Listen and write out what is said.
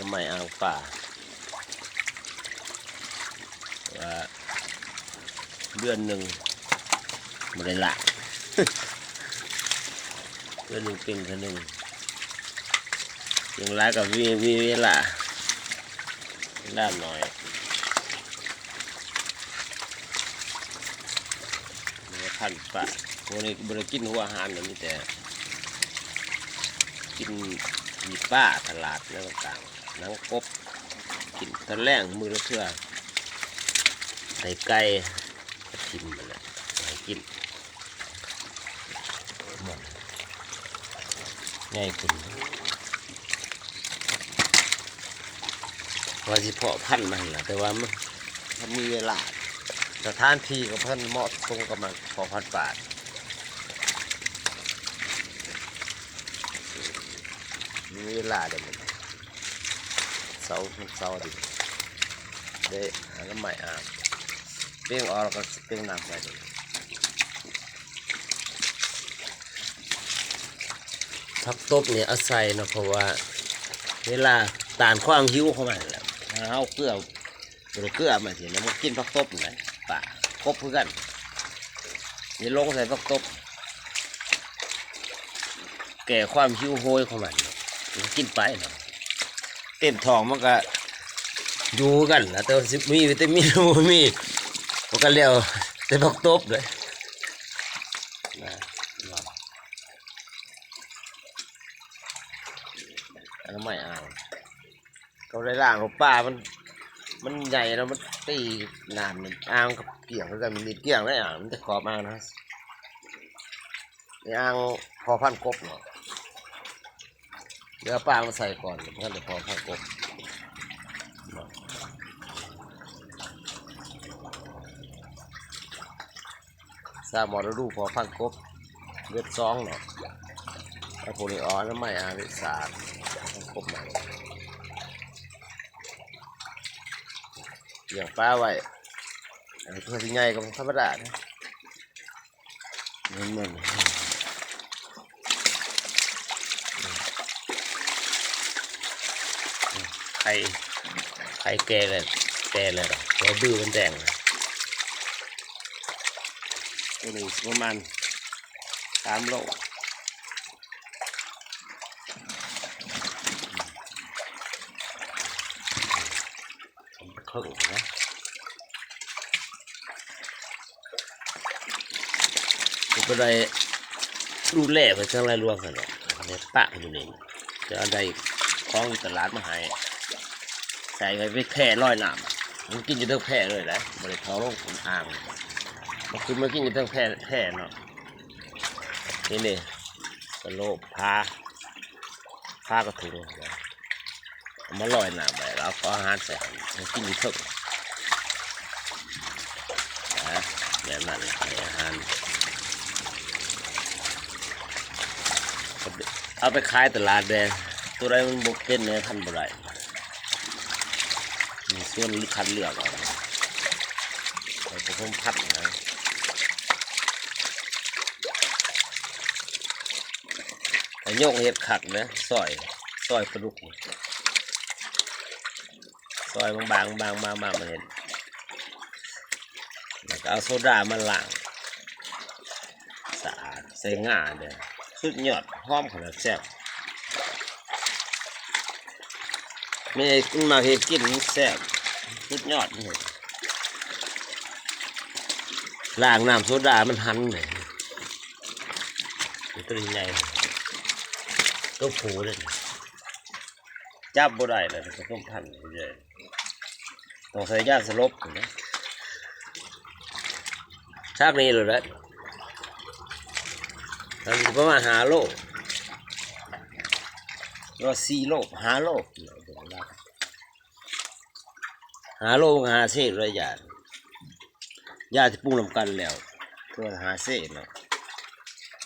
ำไมอ่างป่าว่าเดือนหนึ่งไม่ได้ละ เดือนหนึ่งเป็นคนหนึ่งยังไรกับวีเวลาด้านหน่อยนี่พันป่าวันนี้บริกินหัวอาหารนี่แต่กินมีป้าตลาดแล้วต่างๆนังกบกินตะแรงมือละเทื่อใส่ไก่ทิมมันแหละให้กินหมดง่ายคุณว่าสิเพาะพันธุ์มันแหละแต่ว่ามันมีเวลาสถานที่กับพันเหมาะตรงกับมันเพาะพันธุ์ป่ามีเวลาเดี๋ยวมันเสาดิได้หาน้ำใหม่อาบเปรี้ยงออกแล้วก็เปรี้ยงน้ำไปเลยผักตบเนี่ยอาศัยนะเพราะว่าเวลาตานความหิวเข้ามาแล้วเอาเกลือมาทีนี้มันกินผักตบไหนป่าครบเพื่อนนี่ลงใส่ผักตบแก่ความหิวโหยของมันกินไปเนาะเต็มท้องมันก็อยู่กันแล้วแต่มีวิตามินมีมันก็เลี้ยวแต่ผักตบเลยนะแล้วไม่เอาเขาได้ล่างของป้ามันใหญ่แล้วมันตีน้ำมันอ่างกับเกี่ยงแล้วกันมีเกี่ยงได้อ่างมันจะขอบมากนะอ่างพอพันกบเนาะเดี๋ยวป้ามาใส่ก่อนเพื่อนจะพอพันกบสามอดูพอพันกบเลือดซองเนาะไอ้พวกนี้อ๋อน้ำไม่อาวิสาดพันกบใหม่อย่างป้าไว้เพื่อที่ใหญ่ก็ธรรมดานะเหมือนไข่แก่เลยหรอตัวดื้อมันแดงตัวนี้ประมาณ3 โลครึ่งนะก็ได้ดูแลไปจังไรรวมกันเนาะเนี่ยปะอยู่นี่จะได้ของตลาดมาให้ใส่ไปแพร่ร้อยน้ำมันกินอยู่ทั้งแพร่เลยนะบริท้องลงขุนอ่างมันคือมันกินอยู่ทั้งแพร่เนาะนี่กระโหลกผ้ากระถุงมาลอยน้ำไปแล้วก็อาหารใส่มันกินอยู่ทั้งนะแบบนั้นอาหารเอาไปขายตลาดแดงตัวไรมันบกเป็นเนี่ยทันบ่ได้มีส่วนคัดเลือกเอาไปผสมพันธุ์นะแต่โยกเห็ดขัดนะซอยปลาดุกซอยบางมาเห็นแล้วก็เอาโซดามาล้างสะอาดใส่ง่าเนี่ยสุดยอดหอมขนาดแซ่บไม่มาเห็ดกินแซ่บสุดยอดเลยล้างน้ำโซดามันหันเลยตัวใหญ่ตัวผูเลยจับบ่ได้เลยก็ต้องพันเลยต้องใส่ยาสลบนะชาตินี้เลยนะมันประมาณ5 โลก็4 โล5 โล5 โล5 เศษเลยยาที่ปรุงลำกันแล้วตัว5 เศษเนาะ